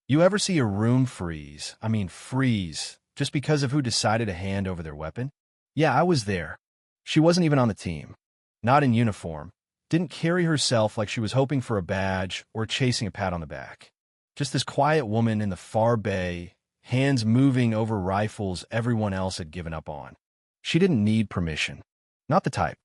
You ever see a room freeze, just because of who decided to hand over their weapon? Yeah, I was there. She wasn't even on the team. Not in uniform. Didn't carry herself like she was hoping for a badge or chasing a pat on the back. Just this quiet woman in the far bay, hands moving over rifles everyone else had given up on. She didn't need permission. Not the type.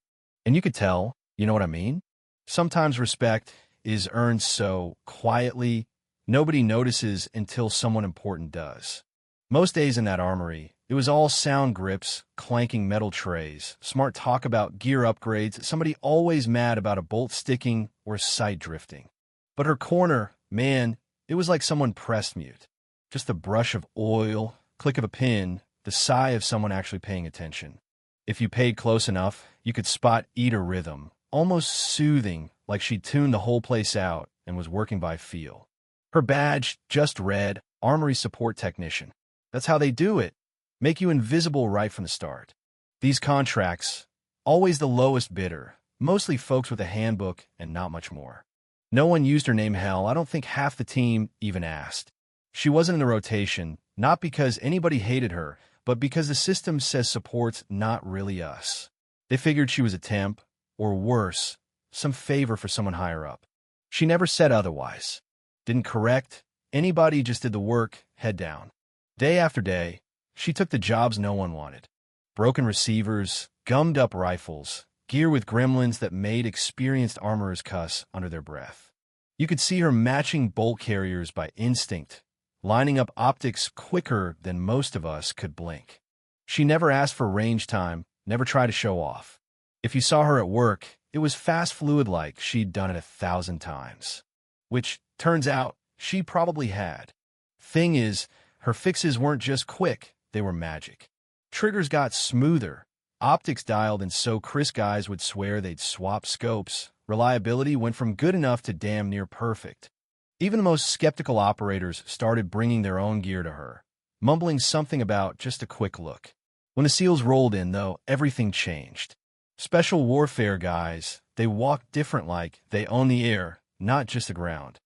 And you could tell, you know what I mean? Sometimes respect is earned so quietly, nobody notices until someone important does. Most days in that armory, it was all sound grips, clanking metal trays, smart talk about gear upgrades, somebody always mad about a bolt sticking or sight drifting. But her corner, man, it was like someone pressed mute. Just the brush of oil, click of a pin, the sigh of someone actually paying attention. If you paid close enough, you could spot eat a rhythm, almost soothing, like she'd tuned the whole place out and was working by feel. Her badge just read, Armory Support Technician. That's how they do it. Make you invisible right from the start. These contracts, always the lowest bidder, mostly folks with a handbook and not much more. No one used her name. Hell, I don't think half the team even asked. She wasn't in the rotation, not because anybody hated her, but because the system says support's not really us. They figured she was a temp, or worse, some favor for someone higher up. She never said otherwise. Didn't correct anybody, just did the work, head down. Day after day, she took the jobs no one wanted. Broken receivers, gummed-up rifles, gear with gremlins that made experienced armorers cuss under their breath. You could see her matching bolt carriers by instinct, lining up optics quicker than most of us could blink. She never asked for range time, never tried to show off. If you saw her at work, it was fast fluid like she'd done it 1,000 times. Which, turns out, she probably had. Thing is, her fixes weren't just quick, they were magic. Triggers got smoother, optics dialed, and so Chris guys would swear they'd swap scopes. Reliability went from good enough to damn near perfect. Even the most skeptical operators started bringing their own gear to her, mumbling something about just a quick look. When the SEALs rolled in, though, everything changed. Special warfare guys, they walked different, like they own the air, not just the ground.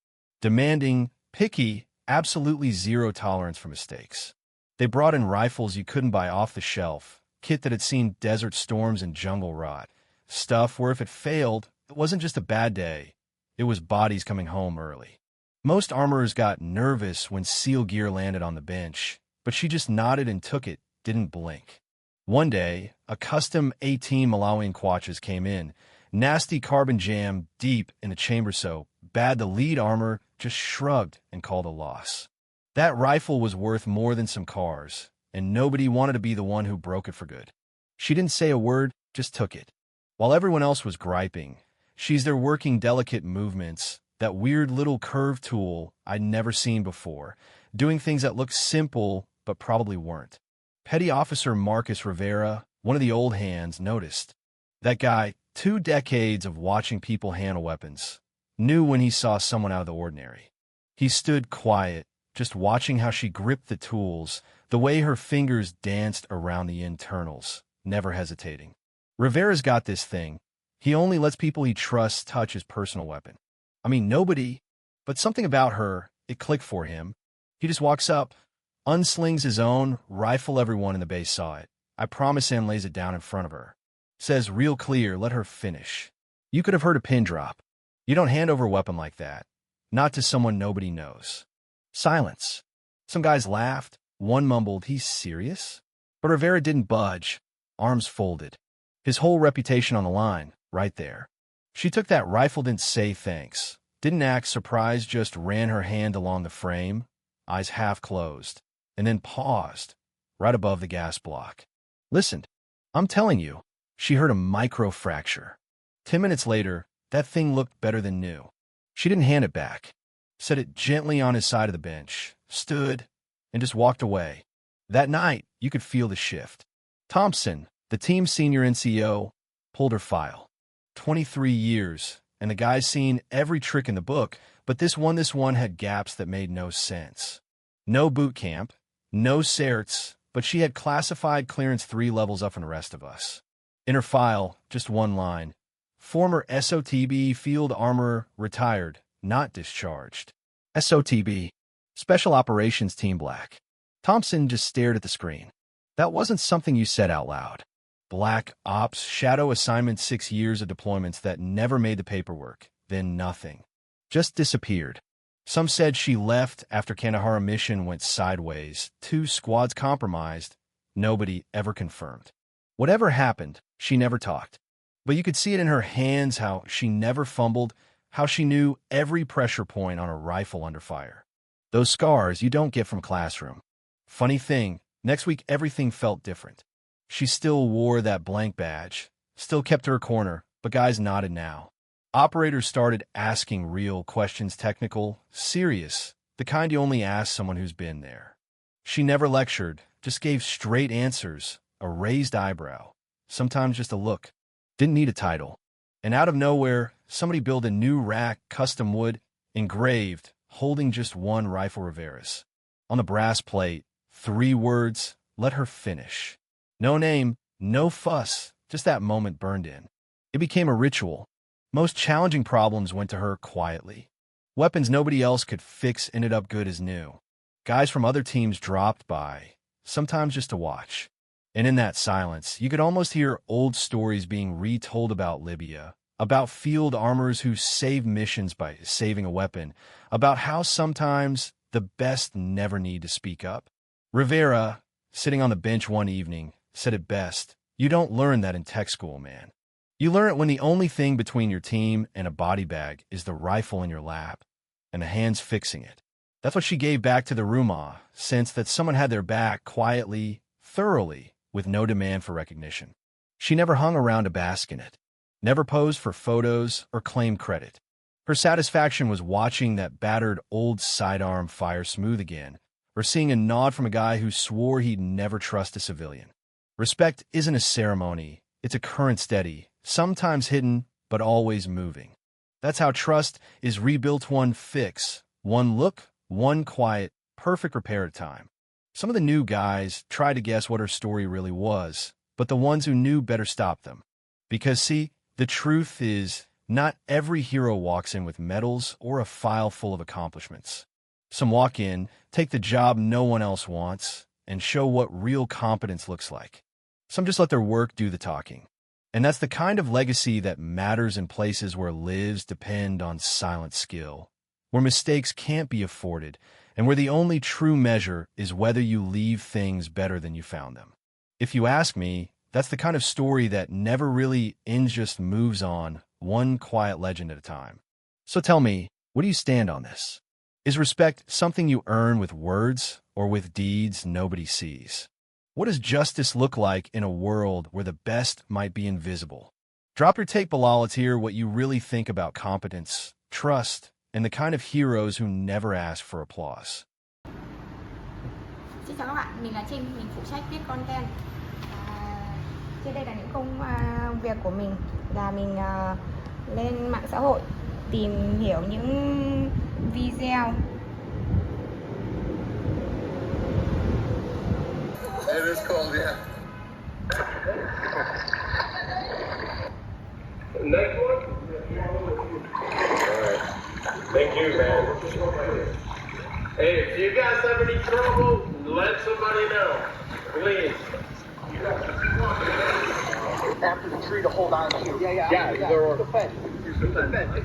Demanding, picky, absolutely zero tolerance for mistakes. They brought in rifles you couldn't buy off the shelf, kit that had seen desert storms and jungle rot, stuff where if it failed, it wasn't just a bad day, it was bodies coming home early. Most armorers got nervous when SEAL gear landed on the bench, but she just nodded and took it, didn't blink. One day, a custom 18 Malawian Quatches came in, nasty carbon jam deep in the chamber, so bad the lead armor just shrugged and called a loss. That rifle was worth more than some cars, and nobody wanted to be the one who broke it for good. She didn't say a word, just took it. While everyone else was griping, she's there working delicate movements, that weird little curve tool I'd never seen before, doing things that looked simple but probably weren't. Petty Officer Marcus Rivera, one of the old hands, noticed. That guy, 2 decades of watching people handle weapons, knew when he saw someone out of the ordinary. He stood quiet, just watching how she gripped the tools, the way her fingers danced around the internals, never hesitating. Rivera's got this thing. He only lets people he trusts touch his personal weapon. I mean, nobody, but something about her, it clicked for him. He just walks up, unslings his own rifle. Everyone in the base saw it. I promise him, lays it down in front of her. Says real clear, let her finish. You could have heard a pin drop. You don't hand over a weapon like that. Not to someone nobody knows. Silence. Some guys laughed. One mumbled, he's serious? But Rivera didn't budge. Arms folded. His whole reputation on the line, right there. She took that rifle, didn't say thanks. Didn't act surprised, just ran her hand along the frame, eyes half closed, and then paused, right above the gas block. Listened. I'm telling you, she heard a micro fracture. 10 minutes later, that thing looked better than new. She didn't hand it back. Set it gently on his side of the bench, stood, and just walked away. That night, you could feel the shift. Thompson, the team's senior NCO, pulled her file. 23 years, and the guy's seen every trick in the book, but this one had gaps that made no sense. No boot camp, no certs, but she had classified clearance 3 levels up from the rest of us. In her file, just one line. Former SOTB field armorer, retired, not discharged. SOTB. Special Operations Team Black. Thompson just stared at the screen. That wasn't something you said out loud. Black Ops, Shadow Assignment, 6 years of deployments that never made the paperwork, then nothing. Just disappeared. Some said she left after Kandahar mission went sideways, 2 squads compromised. Nobody ever confirmed. Whatever happened, she never talked. But you could see it in her hands, how she never fumbled, how she knew every pressure point on a rifle under fire. Those scars you don't get from classroom. Funny thing, next week everything felt different. She still wore that blank badge, still kept her corner, but guys nodded now. Operators started asking real questions, technical, serious, the kind you only ask someone who's been there. She never lectured, just gave straight answers, a raised eyebrow, sometimes just a look. Didn't need a title. And out of nowhere, somebody built a new rack, custom wood, engraved, holding just one rifle Riveras. On the brass plate, 3 words, let her finish. No name, no fuss, just that moment burned in. It became a ritual. Most challenging problems went to her quietly. Weapons nobody else could fix ended up good as new. Guys from other teams dropped by, sometimes just to watch. And in that silence, you could almost hear old stories being retold about Libya, about field armorers who saved missions by saving a weapon, about how sometimes the best never need to speak up. Rivera, sitting on the bench one evening, said it best. You don't learn that in tech school, man. You learn it when the only thing between your team and a body bag is the rifle in your lap and the hands fixing it. That's what she gave back to the Ruma, sense that someone had their back quietly, thoroughly, with no demand for recognition. She never hung around to bask in it, never posed for photos or claimed credit. Her satisfaction was watching that battered old sidearm fire smooth again, or seeing a nod from a guy who swore he'd never trust a civilian. Respect isn't a ceremony, it's a current steady, sometimes hidden, but always moving. That's how trust is rebuilt, one fix, one look, one quiet, perfect repair at a time. Some of the new guys tried to guess what her story really was, but the ones who knew better stopped them. Because, see, the truth is, not every hero walks in with medals or a file full of accomplishments. Some walk in, take the job no one else wants, and show what real competence looks like. Some just let their work do the talking. And that's the kind of legacy that matters in places where lives depend on silent skill, where mistakes can't be afforded, and where the only true measure is whether you leave things better than you found them. If you ask me, that's the kind of story that never really ends, just moves on, one quiet legend at a time. So tell me, where do you stand on this? Is respect something you earn with words or with deeds nobody sees? What does justice look like in a world where the best might be invisible? Drop your take below. Let's hear what you really think about competence, trust, and the kind of heroes who never ask for applause. Xin chào các bạn, mình là Trinh, mình phụ trách viết content. Trên đây là những công việc của mình, là mình lên mạng xã hội tìm hiểu những video. It is cold, yeah. Next one? Alright. Thank you, man. Hey, if you guys have any trouble, let somebody know. Please. After the tree to hold on to. Yeah, they're... Use the fence.